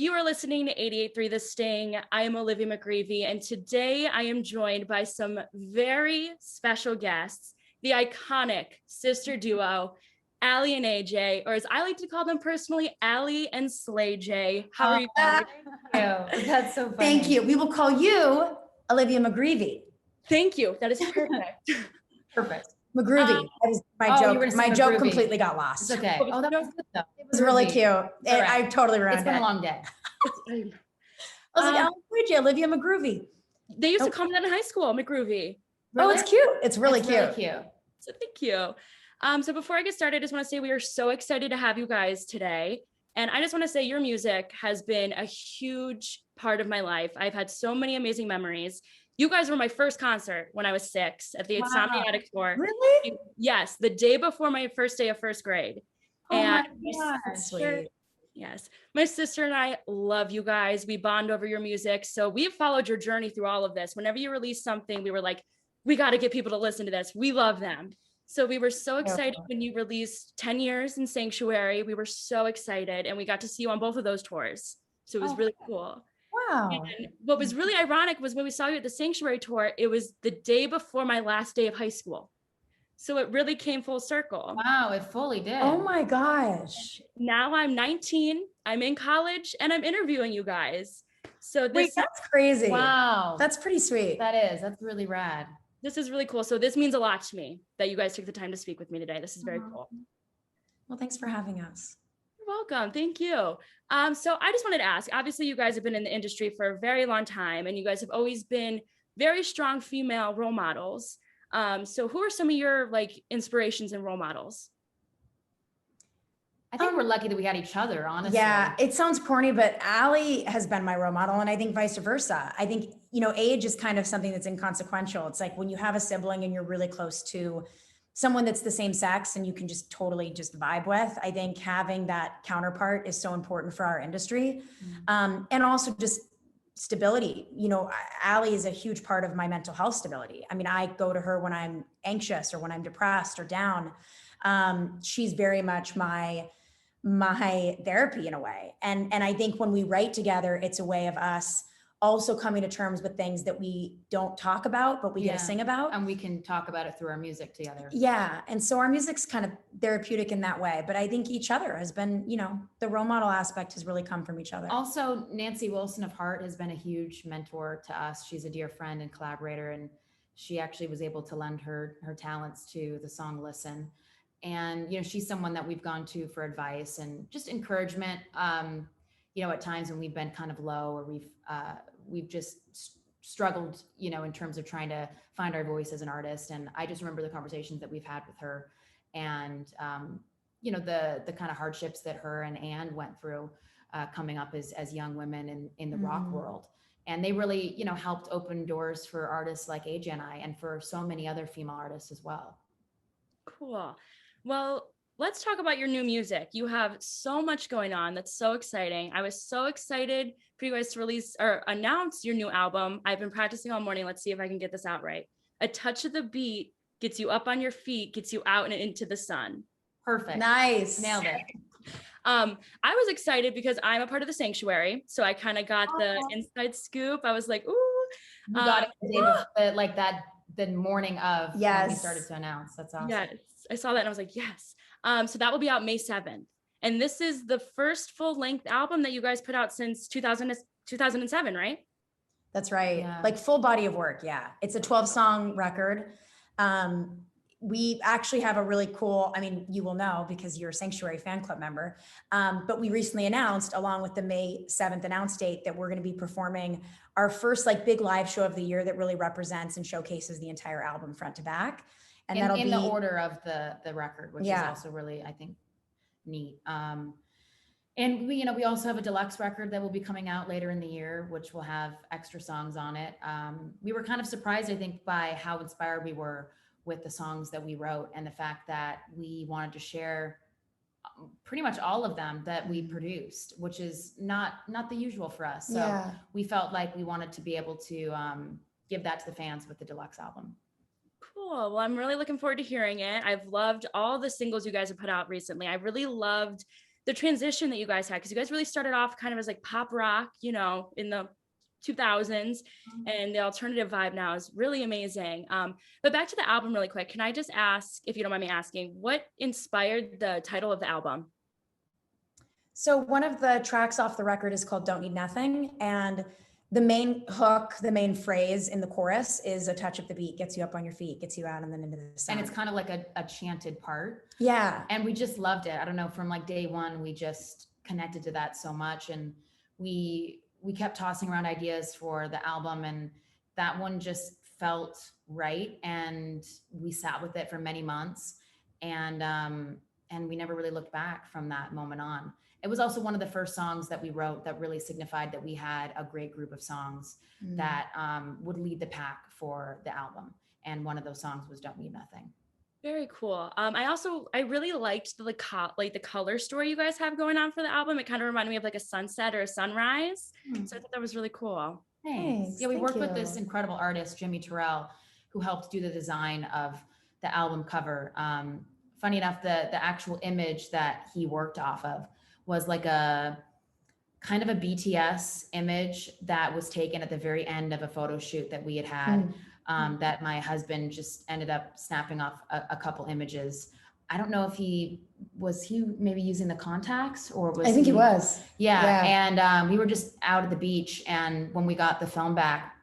You are listening to 88.3 The Sting. I am Olivia McGreevy, and today I am joined by some very special guests, the iconic sister duo, Aly and AJ, or as I like to call them personally, Aly and Slay J. How are you guys? Thank you. That's so funny. Thank you. We will call you Olivia McGreevy. Thank you. That is perfect. Perfect. McGreevy. That was my joke. My joke completely got lost. It's okay. Oh, that was good though. It was really cute. I totally ruined it. It's been a long day. I was like, Aly AJ, Olivia McGreevy. They used to call me that in high school, McGreevy. Really? Oh, it's cute. It's really cute. Really cute. So thank you. So before I get started, I just want to say we are so excited to have you guys today. And I just want to say your music has been a huge part of my life. I've had so many amazing memories. You guys were my first concert when I was 6 at the Insomnia Attic Tour. Really? Yes, the day before my first day of first grade. Oh and my God. Sweet. Yes, my sister and I love you guys. We bond over your music. So we've followed your journey through all of this. Whenever you release something, we were like, we got to get people to listen to this. We love them. So we were so excited when you released 10 Years in Sanctuary. We were so excited, and we got to see you on both of those tours. So it was really cool. Wow. And what was really ironic was when we saw you at the Sanctuary tour, it was the day before my last day of high school. So it really came full circle. Wow, it fully did. Oh my gosh. Now I'm 19, I'm in college, and I'm interviewing you guys. So that's crazy. Wow. That's pretty sweet. That's really rad. This is really cool. So this means a lot to me that you guys took the time to speak with me today. This is very cool. Well, thanks for having us. You're welcome. Thank you. So I just wanted to ask, obviously you guys have been in the industry for a very long time, and you guys have always been very strong female role models. So who are some of your inspirations and role models? I think we're lucky that we had each other, honestly. Yeah, it sounds corny, but Aly has been my role model, and I think vice versa. I think, age is kind of something that's inconsequential. It's like when you have a sibling and you're really close to someone that's the same sex and you can just totally just vibe with, I think having that counterpart is so important for our industry. And also just stability. Aly is a huge part of my mental health stability. I mean, I go to her when I'm anxious or when I'm depressed or down. She's very much my therapy in a way. And I think when we write together, it's a way of us also coming to terms with things that we don't talk about, but we get to sing about. And we can talk about it through our music together. Yeah. And so our music's kind of therapeutic in that way, but I think each other has been, the role model aspect has really come from each other. Also, Nancy Wilson of Heart has been a huge mentor to us. She's a dear friend and collaborator, and she actually was able to lend her talents to the song Listen. And, she's someone that we've gone to for advice and just encouragement, at times when we've been kind of low or we've just struggled, in terms of trying to find our voice as an artist. And I just remember the conversations that we've had with her and, the kind of hardships that her and Anne went through coming up as young women in the rock world. And they really, helped open doors for artists like AJ and I, and for so many other female artists as well. Cool. Well, let's talk about your new music. You have so much going on. That's so exciting. I was so excited for you guys to release or announce your new album. I've been practicing all morning. Let's see if I can get this out right. A touch of the beat gets you up on your feet, gets you out and into the sun. Perfect. Nice. Nailed it. I was excited because I'm a part of the Sanctuary. So I kind of got the inside scoop. I was like, ooh. You got it the day before, the morning of when we started to announce. That's awesome. Yes. I saw that and I was like, yes. So that will be out May 7th. And this is the first full-length album that you guys put out since 2007, right? That's right. Yeah. Like full body of work. Yeah. It's a 12-song record. We actually have a really cool, you will know because you're a Sanctuary fan club member, but we recently announced, along with the May 7th announce date, that we're going to be performing our first big live show of the year that really represents and showcases the entire album front to back. And that'll be in the order of the record, which is also really, I think, neat. And we also have a deluxe record that will be coming out later in the year, which will have extra songs on it. We were kind of surprised, I think, by how inspired we were with the songs that we wrote and the fact that we wanted to share pretty much all of them that we produced, which is not the usual for us. So we felt like we wanted to be able to give that to the fans with the deluxe album. Cool. Well, I'm really looking forward to hearing it. I've loved all the singles you guys have put out recently. I really loved the transition that you guys had, because you guys really started off kind of as like pop rock, you know, in the 2000s, and the alternative vibe now is really amazing. But back to the album really quick. Can I just ask, if you don't mind me asking, what inspired the title of the album? So one of the tracks off the record is called Don't Need Nothing. And the main hook, the main phrase in the chorus is a touch of the beat gets you up on your feet, gets you out and then into the sun. And it's kind of like a chanted part. Yeah. And we just loved it. I don't know, from like day one, we just connected to that so much. And we kept tossing around ideas for the album, and that one just felt right. And we sat with it for many months, and we never really looked back from that moment on. It was also one of the first songs that we wrote that really signified that we had a great group of songs that would lead the pack for the album. And one of those songs was Don't Need Nothing. Very cool. I really liked the color story you guys have going on for the album. It kind of reminded me of like a sunset or a sunrise. So I thought that was really cool. Thanks. Yeah, we worked with this incredible artist, Jimmy Terrell, who helped do the design of the album cover. Funny enough, the actual image that he worked off of was like a kind of a BTS image that was taken at the very end of a photo shoot that we had. That my husband just ended up snapping off a couple images. I don't know if he maybe using the contacts, or was I think he was. Yeah. And we were just out at the beach, and when we got the film back,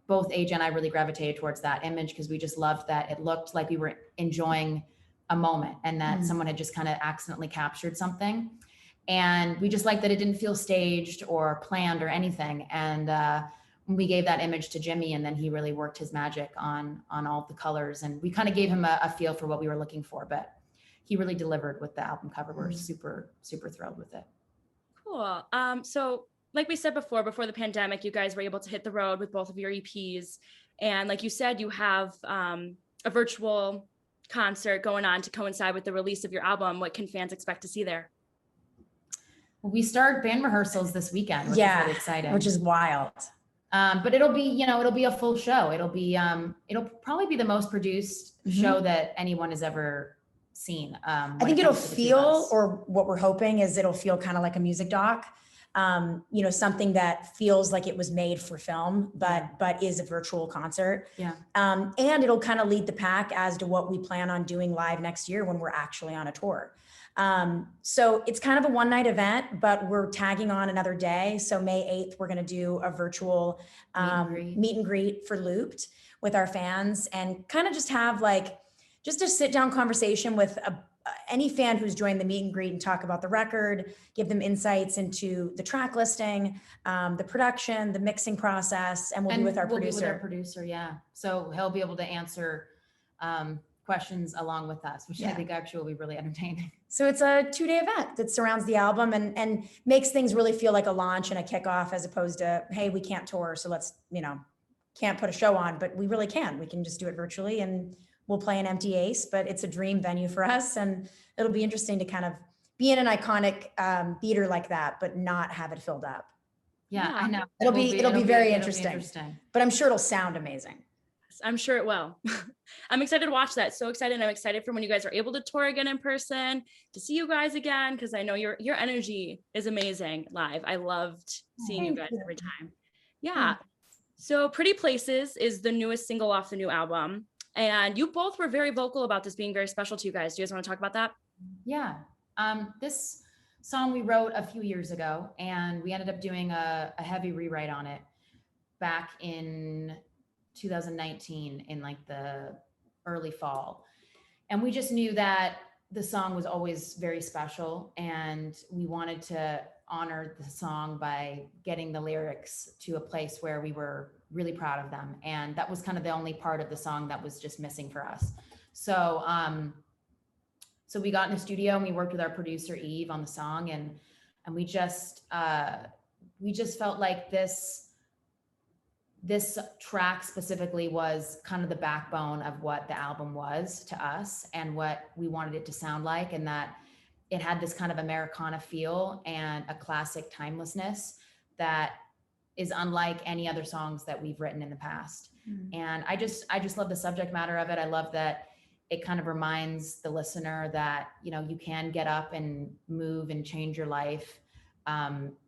both AJ and I really gravitated towards that image because we just loved that it looked like we were enjoying a moment, and that someone had just kind of accidentally captured something. And we just liked that it didn't feel staged or planned or anything. And we gave that image to Jimmy, and then he really worked his magic on all the colors, and we kind of gave him a feel for what we were looking for, but he really delivered with the album cover. We're super, super thrilled with it. Cool. So like we said before the pandemic, you guys were able to hit the road with both of your EPs. And like you said, you have a virtual concert going on to coincide with the release of your album. What can fans expect to see there? We start band rehearsals this weekend, which is really exciting. Which is wild. But it'll be a full show. It'll probably be the most produced show that anyone has ever seen. I think it'll feel, or what we're hoping is it'll feel kind of like a music doc. Something that feels like it was made for film, but is a virtual concert. Yeah. And it'll kind of lead the pack as to what we plan on doing live next year when we're actually on a tour. So it's kind of a one-night event, but we're tagging on another day. So May 8th, we're going to do a virtual meet and greet for Looped with our fans, and kind of just have just a sit down conversation with any fan who's joined the meet and greet, and talk about the record, give them insights into the track listing, the production, the mixing process, and we'll be with our producer. Yeah. So he'll be able to answer questions along with us, which I think actually will be really entertaining. So it's a 2-day event that surrounds the album and makes things really feel like a launch and a kickoff, as opposed to, hey, we can't tour, so let's, can't put a show on, but we really can. We can just do it virtually, and we'll play an empty Ace, but it's a dream venue for us. And it'll be interesting to kind of be in an iconic theater like that, but not have it filled up. Yeah, I know. It'll be very interesting, but I'm sure it'll sound amazing. I'm sure it will. I'm excited to watch that. So excited. I'm excited for when you guys are able to tour again in person, to see you guys again, because I know your energy is amazing live. I loved seeing you guys every time. Yeah. So Pretty Places is the newest single off the new album. And you both were very vocal about this being very special to you guys. Do you guys want to talk about that? Yeah. This song we wrote a few years ago, and we ended up doing a heavy rewrite on it back in 2019 in like the early fall. And we just knew that the song was always very special, and we wanted to honor the song by getting the lyrics to a place where we were really proud of them. And that was kind of the only part of the song that was just missing for us. So we got in the studio and we worked with our producer Eve on the song, and we just felt like this track specifically was kind of the backbone of what the album was to us and what we wanted it to sound like, and that it had this kind of Americana feel and a classic timelessness that is unlike any other songs that we've written in the past. And I just love the subject matter of it. I love that it kind of reminds the listener that, you know, you can get up and move and change your life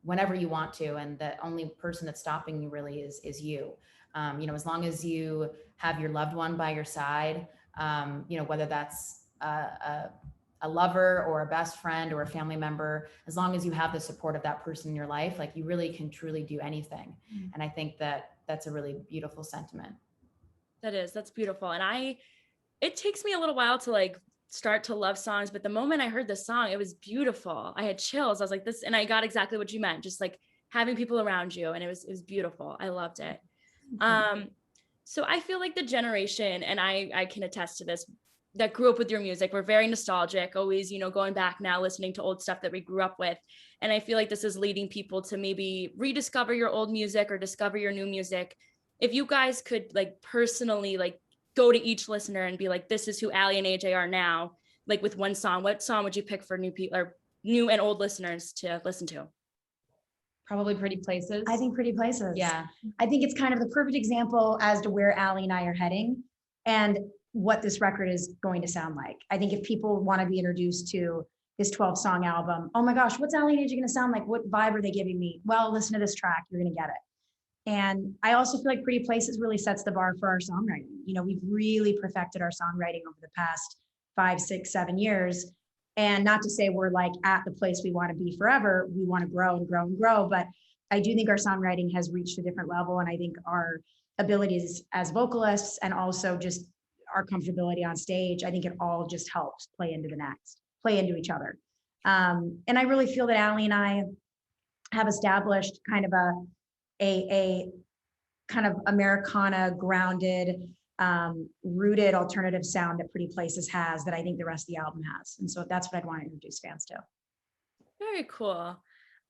whenever you want to. And the only person that's stopping you really is you. You know, as long as you have your loved one by your side, you know, whether that's a lover or a best friend or a family member, as long as you have the support of that person in your life, like you really can truly do anything. And I think that that's a really beautiful sentiment. That's beautiful. And it takes me a little while to like start to love songs, but the moment I heard the song, it was beautiful. I had chills. I was like this, and I got exactly what you meant, just like having people around you. And it was beautiful. I loved it. So I feel like the generation, and I can attest to this, that grew up with your music, we're very nostalgic, always, you know, going back now, listening to old stuff that we grew up with. And I feel like this is leading people to maybe rediscover your old music or discover your new music. If you guys could like personally like go to each listener and be like, this is who Aly and AJ are now, like with one song, what song would you pick for new people or new and old listeners to listen to? Probably Pretty Places. I think Pretty Places. Yeah. I think it's kind of the perfect example as to where Aly and I are heading and what this record is going to sound like. I think if people want to be introduced to this 12-song album, oh my gosh, what's Aly and AJ going to sound like? What vibe are they giving me? Well, listen to this track, you're going to get it. And I also feel like Pretty Places really sets the bar for our songwriting. You know, we've really perfected our songwriting over the past 5, 6, 7 years. And not to say we're like at the place we want to be forever. We want to grow and grow and grow. But I do think our songwriting has reached a different level. And I think our abilities as vocalists and also just our comfortability on stage, I think it all just helps play into each other. And I really feel that Aly and I have established kind of a kind of Americana grounded, rooted alternative sound that Pretty Places has that I think the rest of the album has. And so that's what I'd want to introduce fans to. Very cool.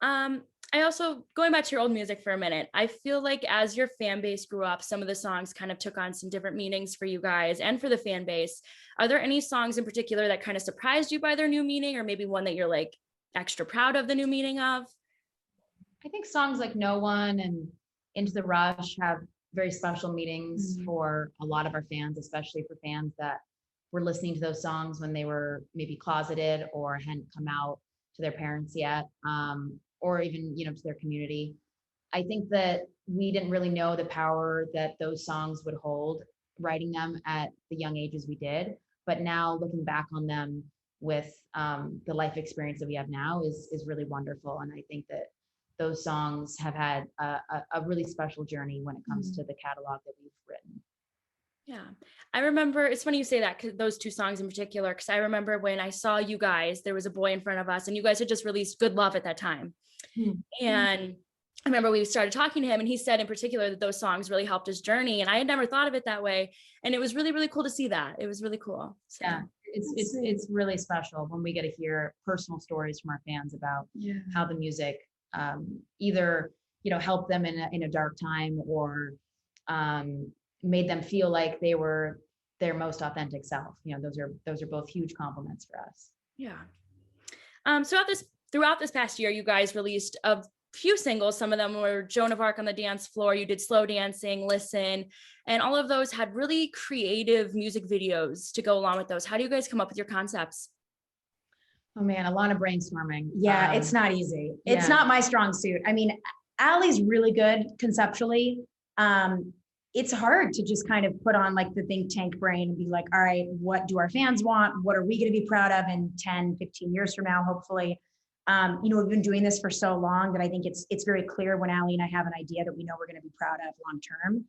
I also, going back to your old music for a minute, I feel like as your fan base grew up, some of the songs kind of took on some different meanings for you guys and for the fan base. Are there any songs in particular that kind of surprised you by their new meaning, or maybe one that you're like extra proud of the new meaning of? I think songs like No One and Into the Rush have very special meanings for a lot of our fans, especially for fans that were listening to those songs when they were maybe closeted or hadn't come out to their parents yet, or even, you know, to their community. I think that we didn't really know the power that those songs would hold, writing them at the young ages we did. But now looking back on them with the life experience that we have now is really wonderful. And I think that those songs have had a really special journey when it comes to the catalog that we've written. Yeah, I remember, it's funny you say that, those two songs in particular, because I remember when I saw you guys, there was a boy in front of us and you guys had just released Good Love at that time. And I remember we started talking to him and he said in particular that those songs really helped his journey. And I had never thought of it that way. And it was really, really cool to see that. It was really cool. So. Yeah, it's really special when we get to hear personal stories from our fans about how the music either, you know, helped them in a dark time or made them feel like they were their most authentic self. You know, those are both huge compliments for us. Yeah. So throughout this past year, you guys released a few singles. Some of them were Joan of Arc on the Dance Floor. You did Slow Dancing, Listen, and all of those had really creative music videos to go along with those. How do you guys come up with your concepts? Oh man, a lot of brainstorming. Yeah, it's not easy. It's not my strong suit. I mean, Aly's really good conceptually. It's hard to just kind of put on like the think tank brain and be like, all right, what do our fans want? What are we going to be proud of in 10, 15 years from now, hopefully? You know, we've been doing this for so long that I think it's very clear when Aly and I have an idea that we know we're going to be proud of long term.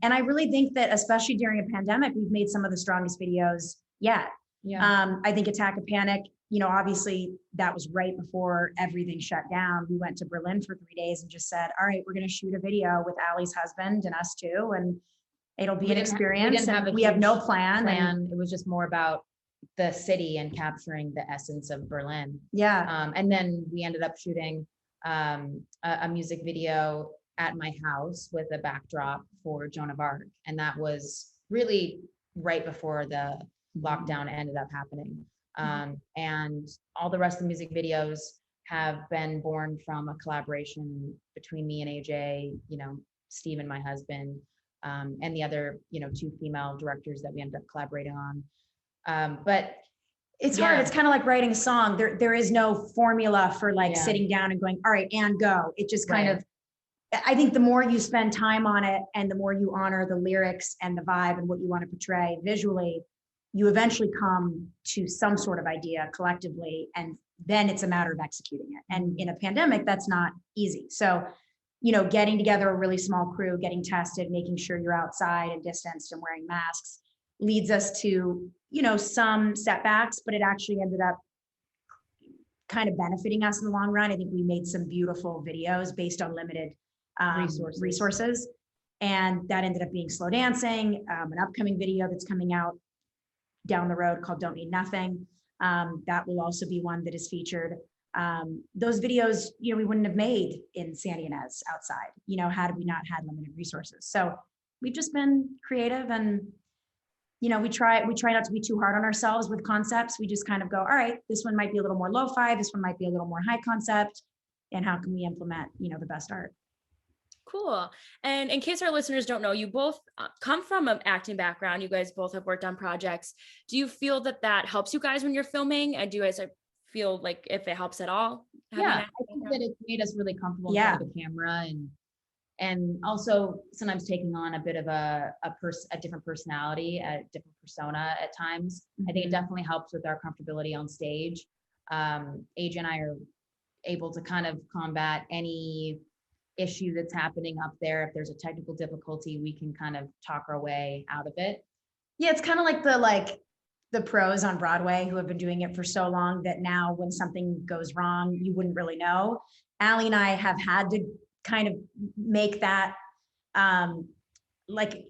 And I really think that especially during a pandemic, we've made some of the strongest videos yet. I think Attack of Panic, you know, obviously that was right before everything shut down. We went to Berlin for 3 days and just said, all right, we're going to shoot a video with Aly's husband and us too. And it'll be an experience. We have no plan. It was just more about the city and capturing the essence of Berlin. And then we ended up shooting a music video at my house with a backdrop for Joan of Arc. And that was really right before the lockdown ended up happening. And all the rest of the music videos have been born from a collaboration between me and AJ, you know, Steve and my husband, and the other, two female directors that we ended up collaborating on. But it's hard. It's kind of like writing a song. There is no formula for like sitting down and going, all right, and go. It just kind of, I think the more you spend time on it and the more you honor the lyrics and the vibe and what you want to portray visually, you eventually come to some sort of idea collectively, and then it's a matter of executing it. And in a pandemic, that's not easy. So, getting together a really small crew, getting tested, making sure you're outside and distanced and wearing masks leads us to, some setbacks, but it actually ended up kind of benefiting us in the long run. I think we made some beautiful videos based on limited resources. And that ended up being Slow Dancing, an upcoming video that's coming out down the road called Don't Need Nothing. That will also be one that is featured. Those videos, we wouldn't have made in Sandy and Ez outside, had we not had limited resources. So we've just been creative, and, we try not to be too hard on ourselves with concepts. We just kind of go, all right, this one might be a little more lo-fi, this one might be a little more high concept, and how can we implement, the best art? Cool. And in case our listeners don't know, you both come from an acting background. You guys both have worked on projects. Do you feel that helps you guys when you're filming? And do you guys feel like if it helps at all? Yeah, I think that it's made us really comfortable in front of the camera, and also sometimes taking on a bit of a different personality, a different persona at times. I think it definitely helps with our comfortability on stage. AJ and I are able to kind of combat any issue that's happening up there. If there's a technical difficulty, we can kind of talk our way out of it. Yeah, it's kind of like the pros on Broadway who have been doing it for so long that now when something goes wrong, you wouldn't really know. Aly and I have had to kind of make that, like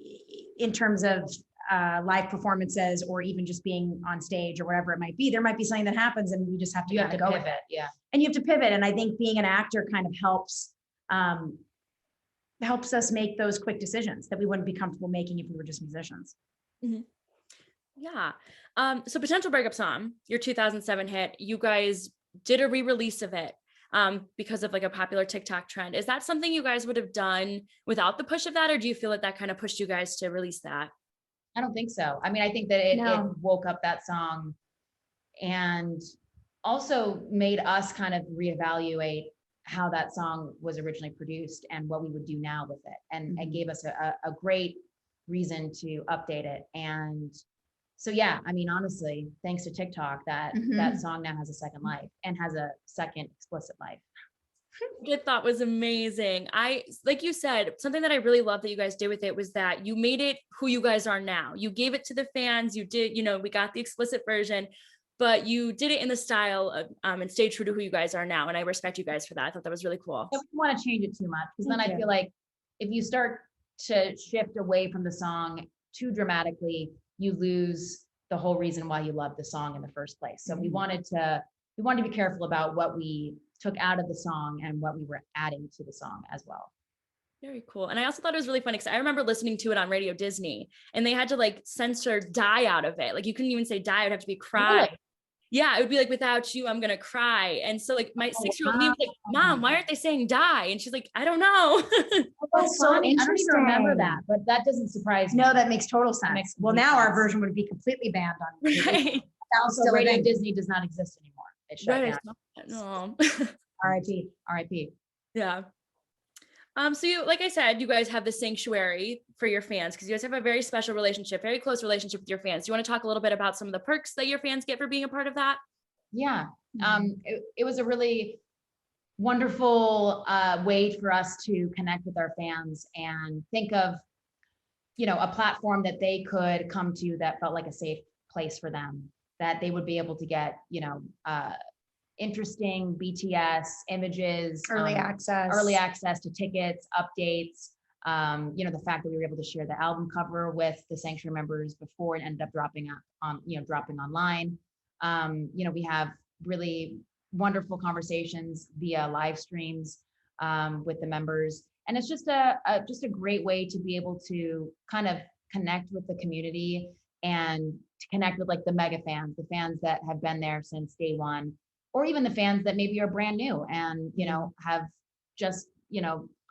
in terms of live performances or even just being on stage or whatever it might be, there might be something that happens and we just have to go pivot, with it. And you have to pivot. And I think being an actor kind of helps us make those quick decisions that we wouldn't be comfortable making if we were just musicians. Mm-hmm. Yeah. So Potential Breakup Song, your 2007 hit, you guys did a re-release of it because of like a popular TikTok trend. Is that something you guys would have done without the push of that? Or do you feel that kind of pushed you guys to release that? I don't think so. I mean, I think that it woke up that song and also made us kind of reevaluate how that song was originally produced and what we would do now with it. And it gave us a great reason to update it. And so, yeah, I mean, honestly, thanks to TikTok, that song now has a second life and has a second explicit life. I thought was amazing. Like you said, something that I really love that you guys did with it was that you made it who you guys are now. You gave it to the fans. You did, we got the explicit version, but you did it in the style of, and stayed true to who you guys are now. And I respect you guys for that. I thought that was really cool. I don't want to change it too much because then I feel like if you start to shift away from the song too dramatically, you lose the whole reason why you loved the song in the first place. So we wanted to be careful about what we took out of the song and what we were adding to the song as well. Very cool. And I also thought it was really funny because I remember listening to it on Radio Disney and they had to like censor die out of it. Like you couldn't even say die, it would have to be cry. Really? Yeah, it would be like, without you, I'm going to cry. And so like my 6-year-old me was like, Mom, why aren't they saying die? And she's like, I don't know. That's so interesting. I don't even remember that, but that doesn't surprise me. No, that makes total sense. Well, now our version would be completely banned on. Right. Also, Radio Disney does not exist anymore. It shut No. down. R.I.P. Yeah. So you, like I said, you guys have the sanctuary for your fans because you guys have a very special relationship, very close relationship with your fans. Do you want to talk a little bit about some of the perks that your fans get for being a part of that? Yeah. It was a really wonderful way for us to connect with our fans and think of, a platform that they could come to that felt like a safe place for them, that they would be able to get, interesting BTS images, early access to tickets, updates, the fact that we were able to share the album cover with the Sanctuary members before it ended up dropping online. We have really wonderful conversations via live streams with the members. And it's just a great way to be able to kind of connect with the community and to connect with like the mega fans, the fans that have been there since day one, or even the fans that maybe are brand new and, have just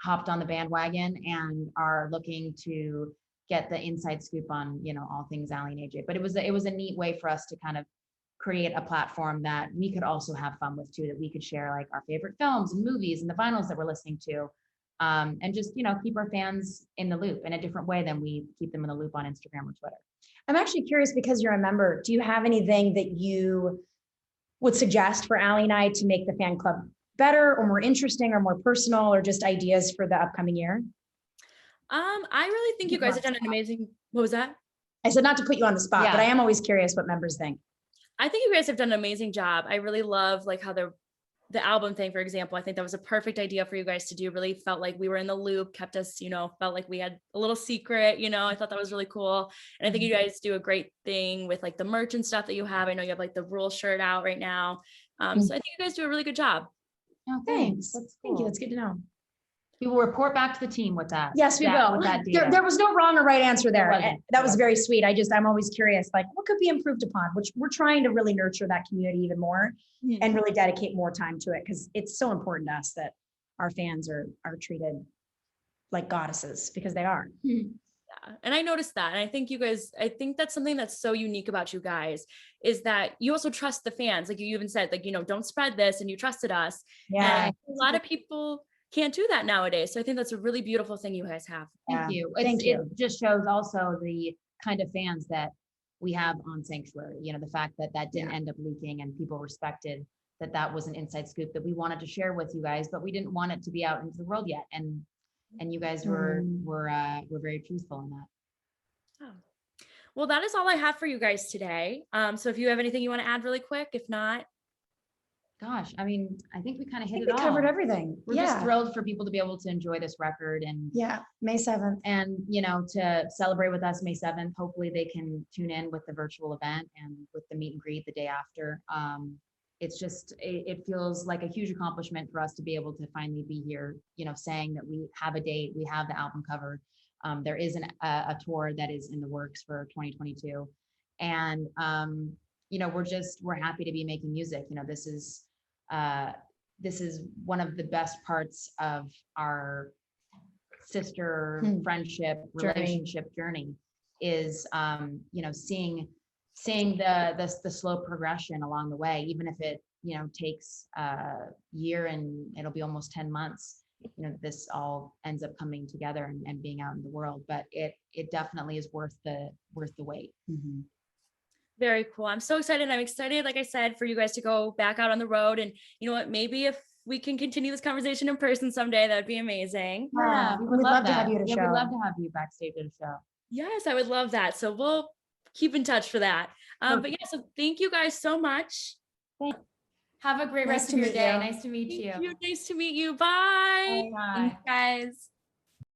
hopped on the bandwagon and are looking to get the inside scoop on, all things Aly and AJ. But it was a neat way for us to kind of create a platform that we could also have fun with too, that we could share like our favorite films and movies and the vinyls that we're listening to. And just, keep our fans in the loop in a different way than we keep them in the loop on Instagram or Twitter. I'm actually curious, because you're a member, do you have anything that you would suggest for Aly and I to make the fan club better or more interesting or more personal, or just ideas for the upcoming year? I really think you guys have done an amazing, what was that? I said not to put you on the spot, Yeah. but I am always curious what members think. I think you guys have done an amazing job. I really love like how the album thing, for example, I think that was a perfect idea for you guys to do. Really felt like we were in the loop, kept us, felt like we had a little secret, I thought that was really cool. And I think you guys do a great thing with like the merch and stuff that you have. I know you have like the Rule shirt out right now. So I think you guys do a really good job. Oh, Thanks. That's Thank you. cool. That's good to know. We will report back to the team with that. Yes, we Yeah, will. with that data. There was no wrong or right answer there. wasn't. That was very sweet. I'm always curious, like what could be improved upon, which we're trying to really nurture that community even more and really dedicate more time to it, because it's so important to us that our fans are treated like goddesses, because they are. Yeah. And I noticed that. And I think that's something that's so unique about you guys, is that you also trust the fans. Like you even said, like, don't spread this, and you trusted us. Yeah. And a lot of people can't do that nowadays. So I think that's a really beautiful thing you guys have. Thank you. Thank you. It just shows also the kind of fans that we have on Sanctuary, the fact that didn't end up leaking and people respected that was an inside scoop that we wanted to share with you guys, but we didn't want it to be out into the world yet. And you guys were very truthful in that. Oh. Well, that is all I have for you guys today. So if you have anything you want to add really quick, if not. Gosh, I mean, I think we kind of hit it We all. covered everything. We're just thrilled for people to be able to enjoy this record and May 7th. and to celebrate with us May 7th. Hopefully they can tune in with the virtual event and with the meet and greet the day after. It's just, it feels like a huge accomplishment for us to be able to finally be here, saying that we have a date, we have the album covered. There is a tour that is in the works for 2022. And, we're happy to be making music. This is one of the best parts of our sister friendship relationship journey is, seeing the slow progression along the way, even if it, takes a year and it'll be almost 10 months, this all ends up coming together and being out in the world, but it definitely is worth the wait. Mm-hmm. Very cool. I'm so excited. I'm excited, like I said, for you guys to go back out on the road. And you know what, maybe if we can continue this conversation in person someday, that'd be amazing. Yeah, we would love to have you at a show. We'd love to have you backstage at a show. Yes, I would love that. So we'll keep in touch for that. But yeah, so thank you guys so much. Have a great rest of your day. Nice to meet you. Nice to meet you. Bye. Bye. Thanks, guys.